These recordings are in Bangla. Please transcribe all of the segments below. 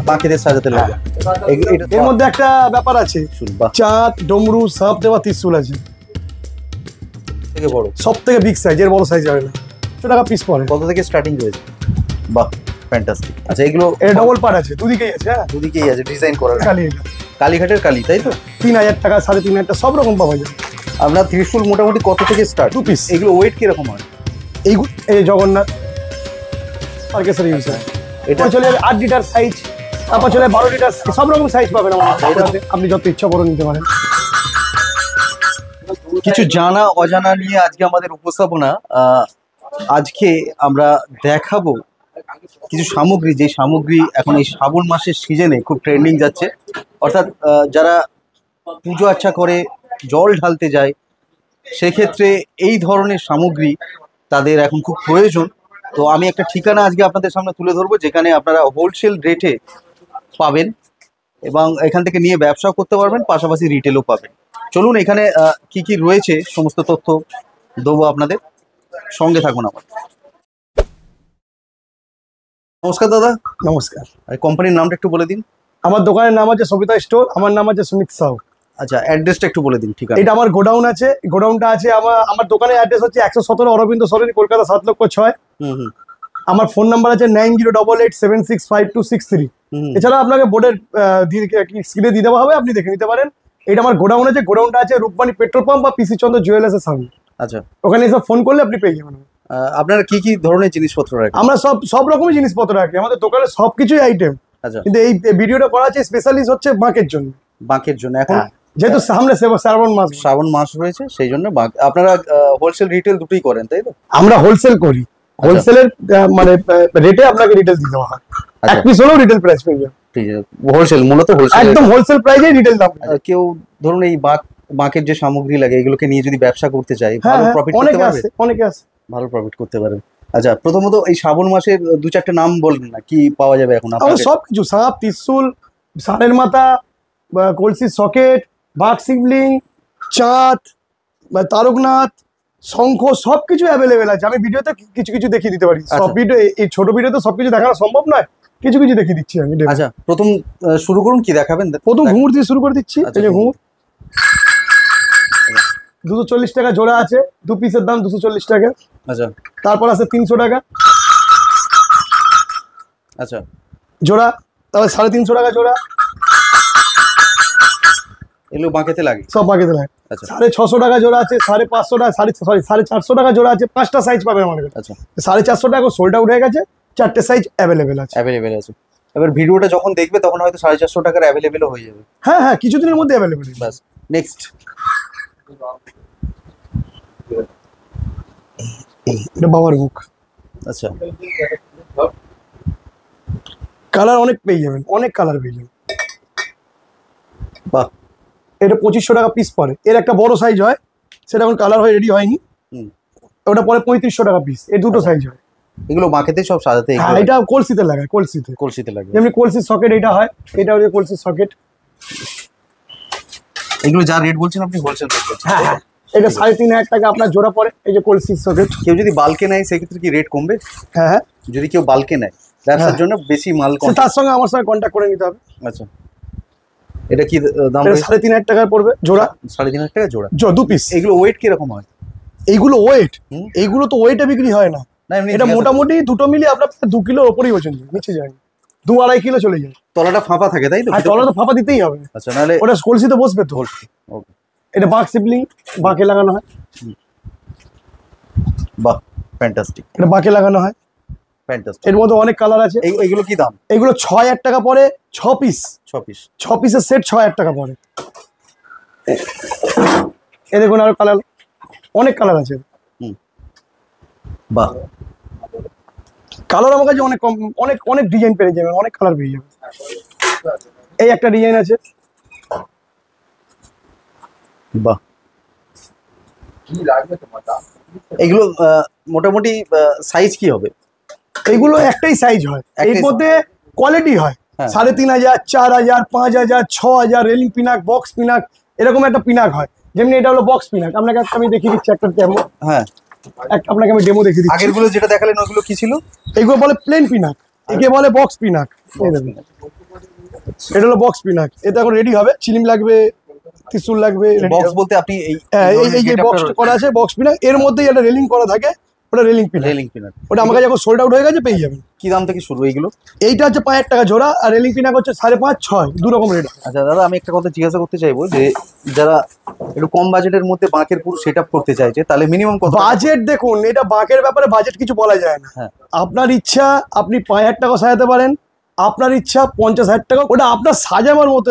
বাকিদের সাজাতে লাগে। এর মধ্যে একটা ব্যাপার আছে, চাঁদ, ডমরু, সাপ দেওয়া ত্রিশূল আছে। থেকে বড়, সব থেকে বিগ সাইজ, এর বড় সাইজ হবে না। 100 টাকা পিস পড়ে। কত থেকে স্টার্টিং রয়েছে? বাহ, ফ্যান্টাস্টিক। আচ্ছা, এগুলো এর ডবল পার্ট আছে, দুদিকেই আছে। হ্যাঁ, দুদিকেই আছে ডিজাইন করা। কালীঘাটের কালী, তাই তো? 3000 টাকা, 3500 টাকা, সব রকম পাওয়া যায়। আপনার ত্রিশূল মোটামুটি কত থেকে স্টার্ট? 2 পিস। এগুলো ওয়েট কিরকম হয়? এই জগন্নাথ পার্কেশ্বর ইউজ হয়। এটা চলে 8 লিটার সাইজ, তারপর চলে 12 লিটার, সব রকম সাইজ পাবেন আমাদের। আপনি যত ইচ্ছা বড় নিতে পারেন। কিছু জানা অজানা নিয়ে আজকে আমাদের উপস্থাপনা। আজকে আমরা দেখাবো কিছু সামগ্রী, যে সামগ্রী এখন এই শ্রাবণ মাসের সিজনে খুব ট্রেন্ডিং যাচ্ছে। অর্থাৎ যারা পুজো আর্চা করে, জল ঢালতে যায়, সেক্ষেত্রে এই ধরনের সামগ্রী তাদের এখন খুব প্রয়োজন। তো আমি একটা ঠিকানা আজকে আপনাদের সামনে তুলে ধরবো, যেখানে আপনারা হোলসেল রেটে পাবেন এবং এখান থেকে নিয়ে ব্যবসাও করতে পারবেন, পাশাপাশি রিটেলও পাবেন। চলুন, এখানে কি কি রয়েছে সমস্ত তথ্য দেবো আপনাদের, সঙ্গে থাকুন আমার। নমস্কার দাদা। নমস্কার। কোম্পানির নামটা একটু বলে দিন। আমার দোকানের নাম আছে সবিতা স্টোর, আমার নাম আছে সুমিত সাউ। আচ্ছা, অ্যাড্রেসটা একটু বলে দিন। ঠিক আছে, এটা আমার গোডাউন আছে। গোডাউনটা আছে আমার দোকানের অ্যাড্রেস হচ্ছে 117 অরবিন্দ সরণি, কলকাতা 7,06,000। আমার ফোন নাম্বার আছে 9088765263। এছাড়া আপনাকে বোর্ডের স্ক্রিনে দিয়ে দেওয়া হবে, আপনি দেখে নিতে পারেন। এটা আমার গোডাউন আছে। গোডাউনটা আছে রূপবাণী পেট্রোল পাম্প বা পিসি চন্দ্র জুয়েলার্সের সামনে। আচ্ছা, ওখানে এসে ফোন করলে আপনি পেয়ে যাবেন। আপনারা কি কি ধরনের জিনিসপত্র রাখেন? আমরা সব রকমের জিনিসপত্র রাখি, আমাদের দোকানে সবকিছুই আইটেম। আচ্ছা, কিন্তু এই ভিডিওটা করা আছে স্পেশালিস্ট হচ্ছে বাঁকের জন্য। বাঁকের জন্য এখন যেহেতু সামনে শ্রাবণ মাস রয়েছে, সেই জন্য আপনারা হোলসেল রিটেল দুটোই করেন, তাই তো? আমরা হোলসেল করি। হোলসেলের মানে রেটে আপনাকে রিটেল দিতে হয়। এক পিস হলেও রিটেল প্রাইস পেয়ে যাবেন। ঠিক আছে, হোলসেল, মূলত হোলসেল, একদম হোলসেল প্রাইসে রিটেল দাম। কেউ ধরুন এই বাঁকের যে সামগ্রী লাগে, এগুলোকে নিয়ে যদি ব্যবসা করতে চাই, ভালো প্রফিট করতে পারবে? অনেকে আছে, ভালো প্রফিট করতে পারবে। আচ্ছা, প্রথমত এই শ্রাবণ মাসের 2-4টা নাম বলবেন না, কি পাওয়া যাবে এখন? সবকিছু, সাপ, ত্রিশূল, ষাঁড়ের মাথা, কলসির সকেট, বাঘ শিবলিং, চাঁদ, তারকনাথ, শঙ্খ, সবকিছু অ্যাভেলেবেল আছে। আমি ভিডিওতে কিছু কিছু দেখিয়ে দিতে পারি। সব ভিডিও, এই ছোট ভিডিওতে সবকিছু দেখানো সম্ভব নয়, কিছু কিছু দেখিয়ে দিচ্ছি আমি। আচ্ছা, প্রথম শুরু করুন, কি দেখাবেন? প্রথম ঘুঙুর দিয়ে শুরু করে দিচ্ছি। এই যে ঘুঙুর 240 টাকা জোড়া আছে, 2 পিসের দাম 240 টাকা। আচ্ছা, তারপর আছে 300 টাকা। আচ্ছা, জোড়া, তাহলে 350 টাকা জোড়া। এগুলো বাঁকেতে লাগে, সব বাঁকেতে লাগে। আচ্ছা, 650 টাকা জোড়া আছে, 550 টাকা, 450 টাকা জোড়া আছে। 5টা সাইজ পাবেন আমার কাছে। আচ্ছা, 450 টাকা সোল্ড আউট হয়ে গেছে, 4টে সাইজ অ্যাভেলেবেল আছে। এবার ভিডিওটা যখন দেখবে তখন হয়তো 450 টাকার অ্যাভেলেবেলও হয়ে যাবে। হ্যাঁ, কিছুদিনের মধ্যে অ্যাভেলেবেল। বাস, নেক্সট। এটা বাবার বুক। আচ্ছা, কালার অনেক পেয়ে যাবেন, অনেক কালার পেয়ে যাবেন। বাহ, এটা 2500 টাকা পিস পড়ে। এর একটা বড় সাইজ হয়, সেটা এখন কালার হয়ে রেডি হয়নি। ওটা পরে 3500 টাকা পিস। এর দুটো সাইজ হয়। এগুলো বাঁকেতে সব সাজাতে? এটা কলসিতে লাগায়, কলসিতে লাগে। যেমনি কলসির সকেট এটা হয়, এটা হচ্ছে কলসির সকেট। এগুলো যা রেট বলছেন আপনি হোলসেল রেট বলছেন? হ্যাঁ, এটা 3500 টাকা আপনার জোড়া পড়ে। এই যে কলসির সকেট। কেউ যদি বাল্কে নেয় সেক্ষেত্রে কি রেট কমবে? হ্যাঁ, যদি কেউ বাল্কে নেয় ব্যবসার জন্য, বেশি মাল তার সঙ্গে আমার সঙ্গে কন্ট্যাক্ট করে নিতে হবে। আচ্ছা, এটা কি দাম? 3500 টাকা পড়বে জোড়া। 3500 টাকা জোড়া, 2 পিস। এগুলো ওয়েট কিরকম হয়? এইগুলো ওয়েট, এইগুলো তো ওয়েটে বিক্রি হয় না। এটা মোটামুটি দুটো মিলিয়ে আপনার 2 কিলোর ওপরেই ওজন যায়, নিচে যায় 2-2.5 কিলো চলে যায়। তলাটা ফাঁপা থাকে, তাই তো? তলাটা ফাঁপা দিতেই হবে। আচ্ছা, নাহলে ওটা কলসিতে বসবে তো। এটা বাঘ শিবলিং, বাঁকে লাগানো হয়। বাহ, ফ্যান্টাস্টিক। এটা বাঁকে লাগানো হয়, ফ্যান্টাস্টিক। এর মধ্যে অনেক কালার আছে। এইগুলো কি দাম? এগুলো 6000 টাকা পড়ে, 6 পিস। 6 পিসের সেট 6000 টাকা পড়ে। এ দেখুন আরো কালার, অনেক কালার আছে। বাহ, কালার আমার কাছে অনেক কম, অনেক ডিজাইন পেয়ে যাবেন, অনেক কালার পেয়ে যাবেন। এই একটা ডিজাইন আছে। বাহ, এগুলো মোটামুটি সাইজ কি হবে? এইগুলো একটাই সাইজ হয়, এর মধ্যে কোয়ালিটি হয়। 3500, 4000, 5000, 6000 রেলিং পিনাক, বক্স পিনাক, এরকম একটা পিনাক হয়। যেমনি এটা হলো বক্স পিনাক। আপনাকে আমি দেখিয়ে দিচ্ছি একটা ডেমো। হ্যাঁ, আপনাকে আমি ডেমো দেখিয়ে দিচ্ছি। আগেরগুলো যেটা দেখালেন ওগুলো কি ছিল? এইগুলো বলে প্লেন পিনাক, একে বলে বক্স পিনাক। এটা হলো বক্স পিনাক, এটা এখন রেডি হবে। চিলিম লাগবে, ত্রিশূল লাগবে। বক্স বলতে আপনি এই হ্যাঁ, এই যে বক্স করা আছে বক্স পিনাক, এর মধ্যেই একটা রেলিং করা থাকে, ওটা রেলিং পিনাক। রেলিং পিনার ওটা আমার কাছে এখন সোল্ড আউট হয়ে গেছে, পেয়ে যাবেন। কি দাম থেকে শুরু এইগুলো? এইটা হচ্ছে 5,000 টাকা জোড়া, আর রেলিং পিনাক হচ্ছে 5.5, 6, দু রকম রেট। আচ্ছা দাদা, আমি একটা কথা জিজ্ঞাসা করতে চাইবো যে যারা একটু কম বাজেটের মধ্যে বাঁকের পুরো সেট আপ করতে চাইছে, তাহলে মিনিমাম কত? বাজেট দেখুন, এটা বাঁকের ব্যাপারে বাজেট কিছু বলা যায় না। হ্যাঁ। আপনার ইচ্ছা, আপনি 5,000 টাকা সাজাতে পারেন, আপনার ইচ্ছা 50,000 টাকা, ওটা আপনার সাজাবার মতো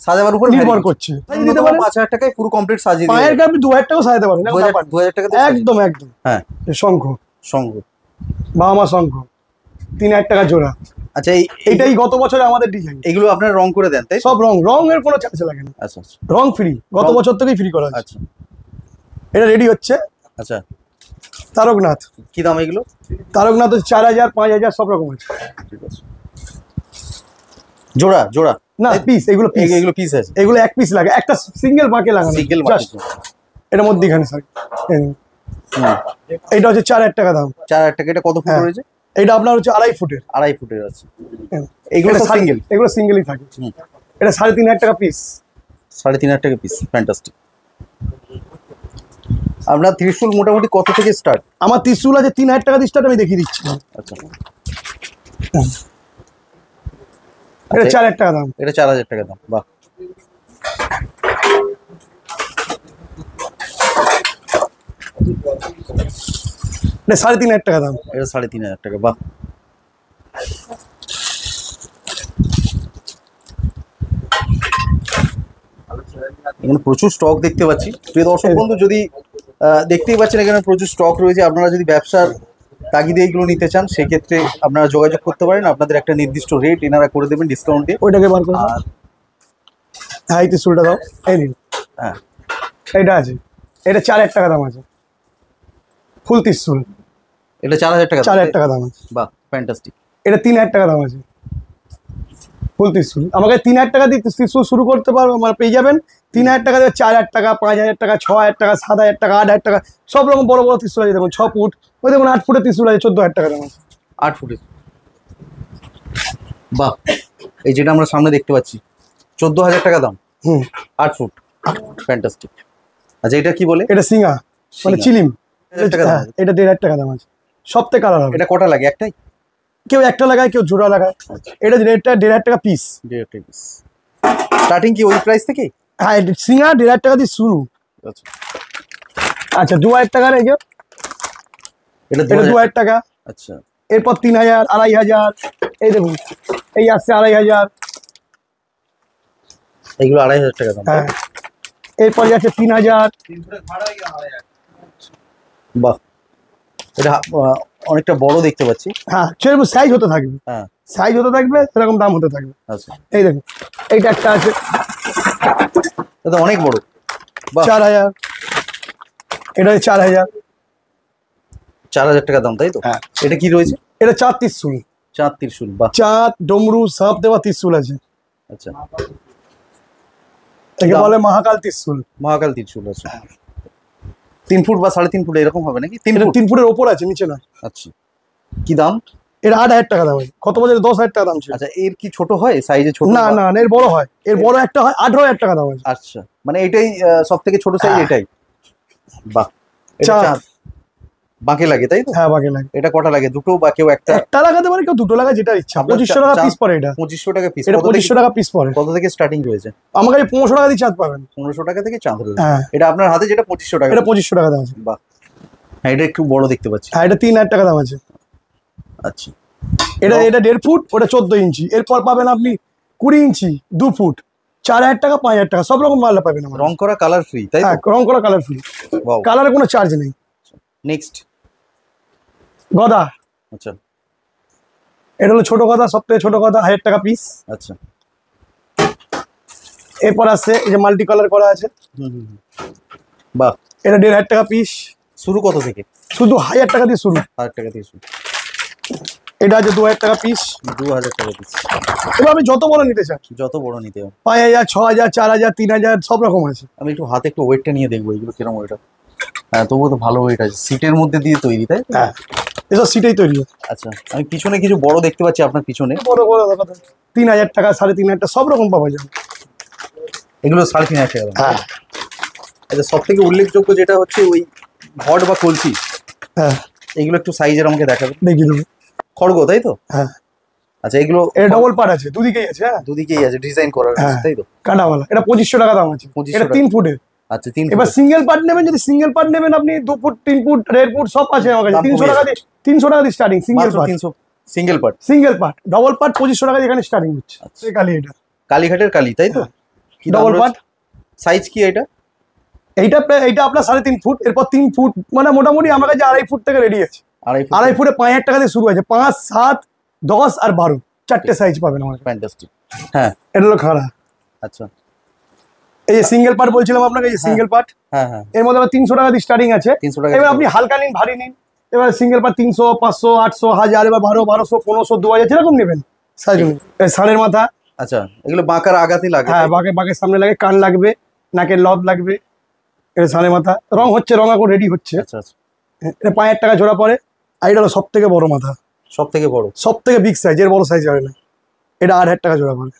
সাজাবার উপর নির্ভর করছে। সাজিয়ে দিতে পারেন 5,000 টাকায় পুরো কমপ্লিট সাজিয়ে দিয়ে পায়ের আপনি 2,000 টাকা সাজাতে পারেন, 2,000 টাকা একদম একদম। হ্যাঁ, শঙ্খ, সঙ্গ বাহামা শঙ্খ 3,000 টাকা জোড়া। আচ্ছা এইটাই গত বছরে আমাদের ডিজাইন। এগুলো আপনারা রং করে দেন তাই? সব রঙের কোনো চার্জ লাগে না, আচ্ছা আচ্ছা রং ফ্রি, গত বছর থেকেই ফ্রি করা আছে। আচ্ছা এটা রেডি হচ্ছে। আচ্ছা, তারকনাথ, কি দাম এগুলো? তারকনাথ হচ্ছে 4,000, 5,000 সব রকম আছে। ঠিক আছে, জোড়া জোড়া না পিস, এগুলো পিস, এগুলো পিস আছে, এগুলো এক পিস লাগে, একটা সিঙ্গেল বাঁকে লাগানো, সিঙ্গেল Just এটার মধ্যে এখানে স্যার। এইটা হচ্ছে 4,000 টাকা দাম। 4,000 টাকা। এটা কত ফুট রয়েছে? এটা আপনার হচ্ছে 2.5 ফুটের। 2.5 ফুটের আছে। হ্যাঁ। এগুলো সিঙ্গেল? এগুলো সিঙ্গেলই থাকে। এটা 3,500 টাকা পিস। 3,500 টাকা পিস, ফ্যান্টাস্টিক। আপনার ত্রিশূল মোটামুটি কত থেকে স্টার্ট? আমার ত্রিশূল আছে 3,000 টাকা দিয়ে স্টার্ট, আমি দেখিয়ে দিচ্ছি। আচ্ছা, এটা 4,000 টাকা দাম। এটা 4,000 টাকা দাম। বাহ, এটা 3,500 টাকা দাম। এটা 3,500 টাকা। বাহ, এখানে প্রচুর স্টক দেখতে পাচ্ছি। প্রিয় দর্শক বন্ধু, যদি দেখতেই পাচ্ছেন এখানে প্রচুর স্টক রয়েছে। আপনারা যদি ব্যবসার তাগিদে এইগুলো নিতে চান, সেক্ষেত্রে আপনারা যোগাযোগ করতে পারেন। আপনাদের একটা নির্দিষ্ট রেট এনারা করে দেবেন ডিসকাউন্ট দিয়ে। ওইটাকে বার করে আর হ্যাঁ, এই ত্রিশূলটা দাও, এই নিন। হ্যাঁ, এটা আছে, এটা 4,000 টাকা দাম আছে, ফুল ত্রিশূল। এটা 4,000 টাকা। 4,000 টাকা দাম আছে। বাহ, ফ্যান্টাস্টিক। এটা 3,000 টাকা দাম আছে, ফুল ত্রিশূল। আমাকে 3,000 টাকা দিয়ে ত্রিশূল শুরু করতে পারবো, মানে পেয়ে যাবেন। 3,000 টাকা দিয়ে 4,000 টাকা, 5,000 টাকা, 6,000 টাকা, 7,000 টাকা, 8,000 টাকা, সব রকম বড় বড় ত্রিশূল আছে। দেখুন 6 ফুট, ওই দেখুন 8 ফুটের ত্রিশূল আছে, 14,000 টাকা দাম আছে। 8 ফুটের। বাহ, এই যেটা আমরা সামনে দেখতে পাচ্ছি 14,000 টাকা দাম। 8 ফুট, ফ্যান্টাস্টিক। আচ্ছা, এটা কি বলে? এটা সিঙ্গা, মানে চিলিম। 1,000 টাকা দাম। হ্যাঁ, এটা 1,500 টাকা দাম আছে। সব থেকে কালার হবে। এটা কটা লাগে? একটাই? কেউ একটা লাগায়, কেউ জোড়া লাগায়। এটা রেটটা 1,500 টাকা পিস। 1,500 টাকা পিস। স্টার্টিং কি ওই প্রাইস থেকে? হ্যাঁ, সিঙ্গা 1,500 টাকা দিয়ে শুরু। আচ্ছা আচ্ছা, 2,000 টাকা রেখে এটা এটা 2,000 টাকা। আচ্ছা, এরপর 3,000, 2,500, এই দেখুন এই আসছে 2,500। এইগুলো 2,500 টাকা দাম। হ্যাঁ, এরপর যাচ্ছে 3,000। বাহ, এটা অনেকটা বড় দেখতে পাচ্ছি। হ্যাঁ, সেরকম সাইজ হতে থাকবে। হ্যাঁ, সাইজ হতে থাকবে, সেরকম দাম হতে থাকবে। আচ্ছা, এই দেখুন এইটা একটা আছে এটা অনেক বড়। বাহ, 4,000। এটা 4,000। 4,000 টাকা দাম, তাই তো? হ্যাঁ। এটা কি রয়েছে? এটা 4 ত্রিশূল। 4 ত্রিশূল। বাহ, চাঁদ, ডমরু, সাপ দেওয়া ত্রিশূল আছে। আচ্ছা, একে বলে মহাকাল ত্রিশূল। মহাকাল ত্রিশূল আছে। 3 ফুট বা 3.5 ফুট এরকম হবে নাকি? 3 এটা ফুট। 3 ফুটের ওপর আছে, নিচে নয়। আচ্ছা, কি দাম? এটা 8,000 টাকা দাম। কত বছরে 10,000 টাকা দাম ছিল। আচ্ছা, এর কি ছোট হয় সাইজে? ছোট না না, এর বড় হয়। এর বড় একটা হয়, 18,000 টাকা দাম আছে। আচ্ছা, মানে এটাই সব থেকে ছোট সাইজ এটাই। বাহ, এটা চাঁদ। চাঁদ বাঁকে লাগে, তাই তো? হ্যাঁ, বাকি লাগে। এটা কটা লাগে? দুটো বা কেউ একটা? একটা লাগাতে পারে, কেউ দুটো লাগায়, যেটা ইচ্ছা। আপনার 2,500 টাকা পিস পড়ে এটা। 2,500 টাকা পিস। এটা 2,500 টাকা পিস পড়ে। কত থেকে স্টার্টিং রয়েছে? আমার কাছে 1500 টাকা দিয়ে চাঁদ পাবেন। 1500 টাকা থেকে চাঁদ রয়েছে। হ্যাঁ, এটা আপনার হাতে যেটা 2,500 টাকা। এটা 2,500 টাকা দাম আছে। বাহ, হ্যাঁ, এটা একটু বড় দেখতে পাচ্ছি। হ্যাঁ, এটা 3,000 টাকা দাম আছে। আচ্ছা, এটা 1.5 ফুট, ওটা 14 ইঞ্চি। এরপর পাবেন আপনি 20 ইঞ্চি, 2 ফুট, 4,000 টাকা, 5,000 টাকা, সব রকম মাল পাবেন আমার। রং করা কালার ফ্রি, তাই হ্যাঁ, তো? রং করা কালার ফ্রি। ওয়াও, কালারে কোনো চার্জ নেই। নেক্সট। গদা, আচ্ছা এটা হলো ছোট গদা, সব থেকে ছোট গদা, 1,000 টাকা পিস। আচ্ছা, এরপর আসছে এই যে মাল্টি কালার করা আছে, বাহ, এটা 1,500 টাকা পিস। শুরু কত থেকে? শুধু 1,000 টাকা দিয়ে শুরু। 1,000 টাকা থেকে শুরু। এটা আছে 2,000 টাকা পিস। 2,000 টাকা পিস। এবার আপনি যত বড় নিতে চান, যত বড় নিতে হবে। 5,000, 6,000, 4,000, 3,000, সব রকম আছে। আমি একটু হাতে একটু ওয়েটটা নিয়ে দেখবো এগুলো কিরকম ওয়েট। হ্যাঁ, তবুও তো ভালো ওয়েট আছে। সিটের মধ্যে দিয়ে তৈরি, তাই তো? হ্যাঁ, এসব সিটেই তৈরি হয়। আচ্ছা, আমি পিছনে কিছু বড় দেখতে পাচ্ছি আপনার পিছনে। বড় বড় দেখা যায় 3000 টাকা, 3500 টাকা, সব রকম পাওয়া যায়। এগুলো 3,500 টাকা। হ্যাঁ আচ্ছা, সব থেকে উল্লেখযোগ্য যেটা হচ্ছে ওই ঘট বা কলসি, হ্যাঁ, এগুলো একটু সাইজের আমাকে দেখাবেন। দেখিয়ে দেবো। খড়গ, তাই তো? হ্যাঁ, আচ্ছা, এগুলো এটা ডবল পার্ট আছে, দুদিকেই আছে। হ্যাঁ, দুদিকেই আছে, ডিজাইন করা আছে, হ্যাঁ, তাই তো? কাঁটাওয়ালা। এটা 2500 টাকা দাম আছে। 2500 এটা টাকা। 3 ফুটের। আচ্ছা, 3 এবার সিঙ্গেল পার্ট নেবেন, যদি সিঙ্গেল পার্ট নেবেন আপনি 2 ফুট, 3 ফুট, 1.5 ফুট সব আছে আমার কাছে। দাম 300 কমে টাকা দিয়ে, 300 টাকা দিয়ে স্টার্টিং সিঙ্গেল মাত্র part. 300 single part. Single part. Double part 2500 টাকা দিয়ে এখানে স্টার্টিং হচ্ছে। আচ্ছা। এই কালি এটা কালীঘাটের কালী, তাই তো? কি ডবল পার্ট। সাইজ কি এটা? এইটা আপনার 3.5 ফুট, এরপর 3 ফুট, মানে মোটামুটি আমার কাছে 2.5 ফুট থেকে রেডি আছে। 2.5 ফুটে 5000 টাকা দিয়ে শুরু আছে। 5, 7, 10 আর 12 চারটে সাইজ পাবেন আমার কাছে। ফ্যান্টাস্টিক। হ্যাঁ, এটা হলো খাড়া। আচ্ছা। এই যে সিঙ্গেল পার্ট বলছিলাম আপনাকে, এই সিঙ্গেল পার্ট। হ্যাঁ হ্যাঁ, এর মধ্যে আবার 300 টাকা দিয়ে স্টার্টিং আছে। 300 টাকা। এবার আপনি হালকা নিন, ভারী নিন। এবার সিঙ্গেল পার্ট 300, 500, 800, 1000, এবার 1200, 1500, 2000 যেরকম নেবেন সাইজ অনুযায়ী। ষাঁড়ের মাথা। আচ্ছা, এগুলো বাঁকার আগাতে লাগে? হ্যাঁ, বাঁকের সামনে লাগে, কান লাগবে, নাকের লব লাগবে। এটা ষাঁড়ের মাথা। রং হচ্ছে, রং এখন রেডি হচ্ছে। আচ্ছা আচ্ছা। এটা 5000 টাকা জোড়া পড়ে। আর এটা হলো সব থেকে বড় মাথা, সব থেকে বড়, সব থেকে বিগ সাইজ। এর বড় সাইজ হবে না। এটা 8000 টাকা জোড়া পড়ে।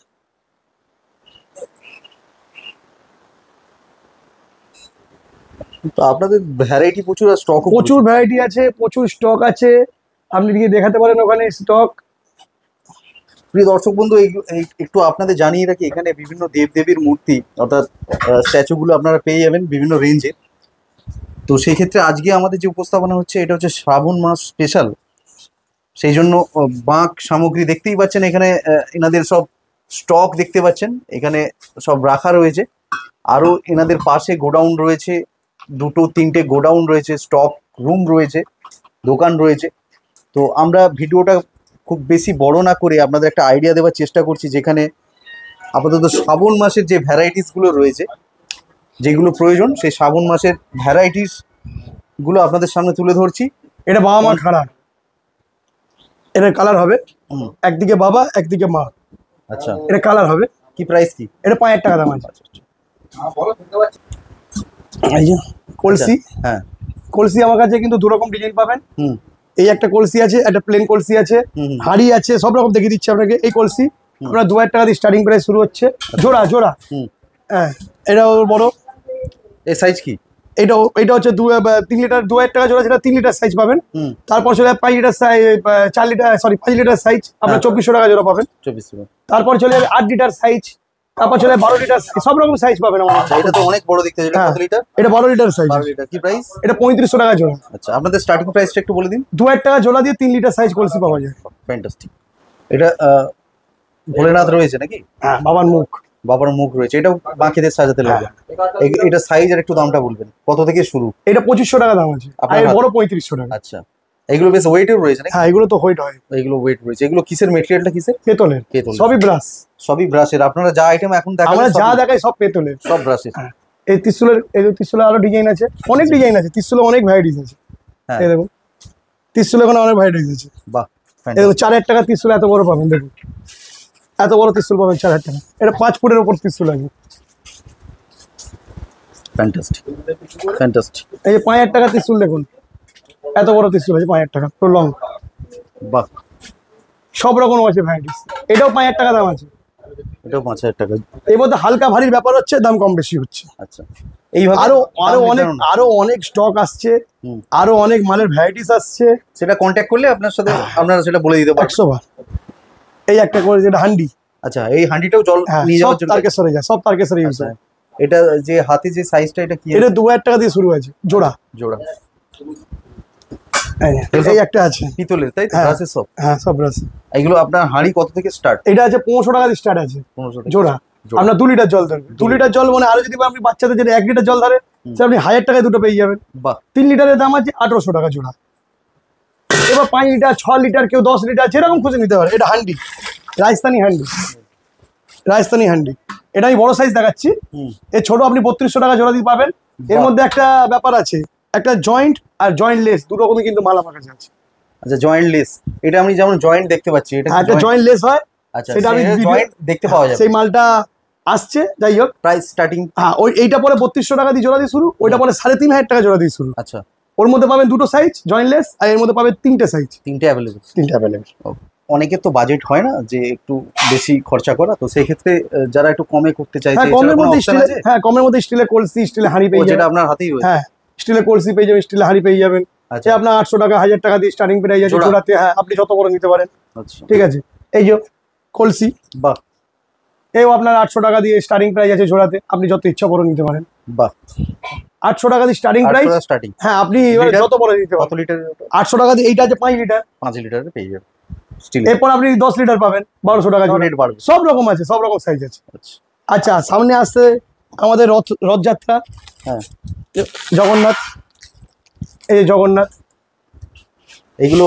তো আপনাদের ভ্যারাইটি প্রচুর, আর স্টক প্রচুর ভ্যারাইটি আছে, প্রচুর স্টক আছে। আপনি গিয়ে দেখাতে পারেন ওখানে স্টক। প্রিয় দর্শক বন্ধু, একটু আপনাদের জানিয়ে রাখি, এখানে বিভিন্ন দেবদেবীর মূর্তি অর্থাৎ স্ট্যাচুগুলো আপনারা পেয়ে যাবেন বিভিন্ন রেঞ্জের। তো সেই ক্ষেত্রে আজকে আমাদের যে উপস্থাপনা হচ্ছে, এটা হচ্ছে শ্রাবণ মাস স্পেশাল। সেই জন্য বাঁক সামগ্রী দেখতেই পাচ্ছেন এখানে, এনাদের সব স্টক দেখতে পাচ্ছেন এখানে সব রাখা রয়েছে। আরও এনাদের পাশে গোডাউন রয়েছে, 2-3টে গোডাউন রয়েছে, স্টক রুম রয়েছে, দোকান রয়েছে। তো আমরা ভিডিওটা খুব বেশি বড় না করে আপনাদের একটা আইডিয়া দেওয়ার চেষ্টা করছি, যেখানে আপাতত শ্রাবণ মাসের যে ভ্যারাইটিসগুলো রয়েছে, যেগুলো প্রয়োজন, সেই শ্রাবণ মাসের ভ্যারাইটিসগুলো আপনাদের সামনে তুলে ধরছি। এটা বাবা মা খাড়া। এটা কালার হবে, হুম, একদিকে বাবা একদিকে মা। আচ্ছা, এটা কালার হবে। কি প্রাইস কি? এটা 5000 টাকা দাম আছে। এই যে কলসি। হ্যাঁ, কলসি আমার কাছে কিন্তু 2 রকম ডিজাইন পাবেন। হুম এই একটা কলসি আছে, একটা প্লেন কলসি আছে, হুম, হাড়ি আছে, সব রকম দেখিয়ে দিচ্ছি আপনাকে। এই কলসি আপনার 2000 টাকা দিয়ে স্টার্টিং প্রাইস শুরু হচ্ছে। জোড়া জোড়া। হুম। হ্যাঁ, এটাও বড়। এই সাইজ কি? এটা হচ্ছে 3 লিটার, 2000 টাকা জোড়া, যেটা 3 লিটার সাইজ পাবেন। হুম, তারপর চলে 5 litre size, 4 litre, sorry 5 litre size আপনার 2400 টাকা জোড়া পাবেন। 24। তারপর চলে 8 লিটার সাইজ, তারপর চলে 12 লিটার, সব রকম সাইজ পাবেন আমার কাছে। এটা তো অনেক বড় দেখতে, এটা হ্যাঁ, কত লিটার? এটা 12 লিটার সাইজ। 12 লিটার। কি প্রাইস? এটা 3500 টাকা জোড়া। আচ্ছা, আপনাদের স্টার্টিং প্রাইসটা একটু বলে দিন। 2000 টাকা জোড়া দিয়ে 3 লিটার সাইজ কলসি পাওয়া যায়। ফ্যান্টাস্টিক। এটা ভোলেনাথ রয়েছে নাকি? হ্যাঁ, বাবার মুখ। বাবার মুখ রয়েছে, এটাও বাঁকেদের সাজাতে লাগে। এটা সাইজ আর একটু দামটা বলবেন, কত থেকে শুরু? এটা 2500 টাকা দাম আছে, আর এর বড় 3500 টাকা। আচ্ছা, এগুলো বেশ ওয়েটেও রয়েছে নাকি? হ্যাঁ, এগুলো তো হোয়াইট হয়। এগুলো ওয়েট রয়েছে। এগুলো কিসের মেটেরিয়ালটা, কিসের? পেতলের। পেতল। সবই ব্রাশ। সবই ব্রাশের। আপনারা যা আইটেম এখন আমরা দেখাবেন যা দেখাই সব পেতলের। সব ব্রাশের। হ্যাঁ, এই ত্রিশুলের আরো ডিজাইন আছে, অনেক ডিজাইন আছে। ত্রিশুলে অনেক ভ্যারাইটিস আছে। হ্যাঁ, এই দেখুন, ত্রিশুলে এখানে অনেক ভ্যারাইটিস আছে। বাহ, এই দেখুন 4000 টাকা ত্রিশুল এত বড় পাবেন। দেখুন এত বড় ত্রিশুল পাবেন 4000 টাকা। এটা 5 ফুটের উপর ত্রিশুল আছে। Fantastic fantastic. এই যে 5000 টাকা ত্রিশুল দেখুন, এত বড় ত্রিশুল আছে 5000 টাকা, পুরো লং। বাহ, সব রকম আছে ভ্যারাইটিস। এটাও 5000 টাকা দাম আছে। এটাও 5000 টাকা। এর মধ্যে হালকা ভারীর ব্যাপার হচ্ছে, দাম কম বেশি হচ্ছে। আচ্ছা, এইভাবে আরো অনেক স্টক আসছে, আরো অনেক মালের ভ্যারাইটিস আসছে। সেটা কন্ট্যাক্ট করলে আপনার সাথে আপনারা সেটা বলে দিতে পারবেন। 100 বার। এই একটা করে যেটা হান্ডি। আচ্ছা, এই হান্ডিটাও জল নিয়ে যাওয়ার জন্য? তারকেশ্বরে যায়, সব তারকেশ্বরে ইউজ হয়। এটা যে হাতে যে সাইজটা, এটা কি? এটা 2000 টাকা দিয়ে শুরু আছে জোড়া। জোড়া। এই একটা আছে পিতলের, তাই তো? হ্যাঁ, ব্রাশের সব? হ্যাঁ, সব ব্রাশ। এগুলো আপনার হাঁড়ি কত থেকে স্টার্ট? এটা আছে 500 টাকা দিয়ে স্টার্ট আছে 1500 থেকে জোড়া। আপনার 2 লিটার জল ধরবে। 2 লিটার জল মানে, আরো যদি আপনি বাচ্চাদের যেটা 1 লিটার জল ধরে, সেটা আপনি 1000 টাকায় দুটো পেয়ে যাবেন। বাহ, 3 লিটারের দাম আছে 1800 টাকা জোড়া। এবার 5 লিটার, 6 লিটার, কেউ 10 লিটার, যেরকম খুশি নিতে পারে। এটা হান্ডি, রাজস্থানি হান্ডি। রাজস্থানি হান্ডি। এটা আমি বড় সাইজ দেখাচ্ছি। এর ছোট আপনি 3200 টাকা জোড়া দিয়ে পাবেন। এর মধ্যে একটা ব্যাপার আছে, একটা জয়েন্ট আর জয়েন্টলেস, দু রকমই কিন্তু মাল আমার কাছে আছে। আচ্ছা, জয়েন্টলেস। এটা আমি যেমন জয়েন্ট দেখতে পাচ্ছি, এটা একটা জয়েন্টলেস হয়। আচ্ছা, সেটা আমি জয়েন্ট দেখতে পাওয়া যাবে। সেই মালটা আসছে। যাই হোক, প্রাইস স্টার্টিং? হ্যাঁ, এইটা পরে 3200 টাকা দিয়ে জোড়া দিয়ে শুরু, ওইটা পরে 3500 টাকা জোড়া দিয়ে শুরু। আচ্ছা, ওর মধ্যে পাবেন দুটো সাইজ জয়েন্টলেস, আর এর মধ্যে পাবেন তিনটে সাইজ, তিনটে অ্যাভেলেবেল। তিনটে অ্যাভেলেবেল। অনেকের তো বাজেট হয় না যে একটু বেশি খরচা করা, তো সেই ক্ষেত্রে যারা একটু কমে করতে চাইছে, হ্যাঁ কমের মধ্যে স্টিলের, হ্যাঁ কমের মধ্যে স্টিলের কলসি, স্টিলের হাঁড়ি পেয়ে যেটা যাবেন। আপনার হাতেই রয়েছে। হ্যাঁ স্টিলের কলসি পেয়ে যাবেন, স্টিলের হাঁড়ি পেয়ে যাবেন। আচ্ছা যে আপনার 800 টাকা 1000 টাকা দিয়ে স্টার্টিং প্রাইস আছে জোড়া? জোড়াতে। হ্যাঁ আপনি যত বড় নিতে পারেন, আচ্ছা ঠিক আছে। এই যে কলসি, বাহ এও আপনার 800 টাকা দিয়ে স্টার্টিং প্রাইস আছে জোড়াতে, আপনি যত ইচ্ছা বড় নিতে পারেন। বাহ 800 টাকা দিয়ে স্টার্টিং প্রাইস। স্টার্টিং। হ্যাঁ আপনি এবার লিটার? যত বড় নিতে কত পারেন। লিটার? 800 টাকা দিয়ে এইটা আছে 5 লিটার, 5 লিটারের পেয়ে যাবে স্টিল। এরপর আপনি 10 লিটার পাবেন 1200 টাকা জোড়া। রেট বাড়বে। সব রকম আছে, সব রকম সাইজ আছে। আচ্ছা আচ্ছা সামনে আসছে আমাদের রথযাত্রা, হ্যাঁ জগন্নাথ, এই যে জগন্নাথ, এগুলো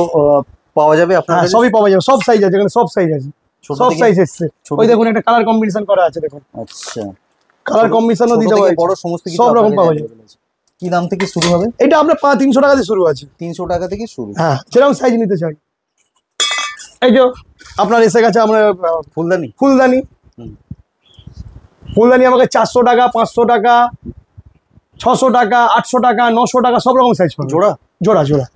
পাওয়া যাবে আপনার হ্যাঁ কাছে? সবই পাওয়া যাবে, সব সাইজ আছে এখানে, সব সাইজ আছে, ছোট সব থেকে- সাইজ এসছে। ছোট ওই থেকে- দেখুন একটা কালার কম্বিনেশন করা আছে, দেখুন আচ্ছা কালার কম্বিনেশনও ছোট দিতে থেকে পারবেন, বড় সমস্ত কিছু সব আপনার রকম কাছে পাওয়া যাবে। available আছে। কি দাম থেকে শুরু হবে? এটা আপনার 300 টাকা দিয়ে শুরু আছে, 300 টাকা থেকে শুরু। হ্যাঁ যেরকম সাইজ নিতে চাই। এই যে আপনার এসে গেছে আমরা ফুলদানি। ফুলদানি, হুম। ফুলদানি আমাকে 400 টাকা, 500 টাকা, 600 টাকা, 800 টাকা, 900 টাকা, সব রকম সাইজ পাবেন। জোড়া? জোড়া জোড়া।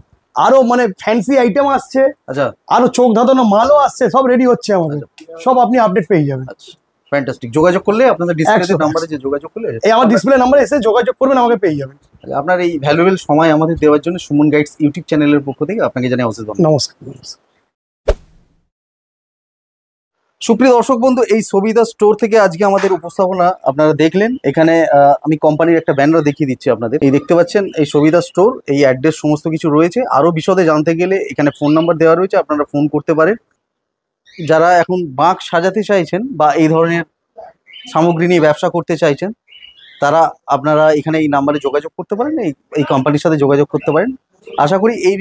আরো মানে ফ্যান্সি আইটেম আসছে, আচ্ছা আরো চোখ ধাঁধানো মালও আসছে, সব রেডি হচ্ছে আমাদের, সব আপনি আপডেট পেয়ে যাবেন। আচ্ছা ফ্যান্টাস্টিক। যোগাযোগ করলে আপনাদের ডিসপ্লেতে 100 নাম্বারে যে যোগাযোগ করলে এই আমার ডিসপ্লে নাম্বারে এসে যোগাযোগ করবেন, আমাকে পেয়ে যাবেন। আপনার এই ভ্যালুয়েবল সময় আমাদের দেওয়ার জন্য সুমন গাইডস ইউটিউব চ্যানেলের পক্ষ থেকে আপনাকে জানাই অশেষ ধন্যবাদ। নমস্কার। সুপ্রিয় দর্শক বন্ধু, এই সবিতা স্টোর থেকে আজকে আমাদের উপস্থাপনা আপনারা দেখলেন। এখানে আমি কোম্পানির একটা ব্যানার দেখিয়ে দিচ্ছি আপনাদের। এই দেখতে পাচ্ছেন এই সবিতা স্টোর, এই অ্যাড্রেস সমস্ত কিছু রয়েছে। আরো বিশদে জানতে গেলে এখানে ফোন নাম্বার দেওয়া রয়েছে, আপনারা ফোন করতে পারেন। যারা এখন বাঁক সাজাতে চাইছেন বা এই ধরনের সামগ্রী নিয়ে ব্যবসা করতে চাইছেন, তারা আপনারা এখানে এই নাম্বারে যোগাযোগ করতে পারেন, এই কোম্পানির সাথে যোগাযোগ করতে পারেন। আশা করি এই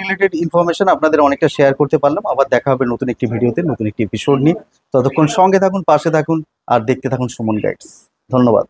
রিলেটেড ইনফরমেশন আপনাদের অনেকটা শেয়ার করতে পারলাম। আবার দেখা হবে নতুন একটি ভিডিওতে, নতুন একটি এপিসোড নিয়ে। ততক্ষণ সঙ্গে থাকুন, পাশে থাকুন আর দেখতে থাকুন সুমন গাইডস। ধন্যবাদ।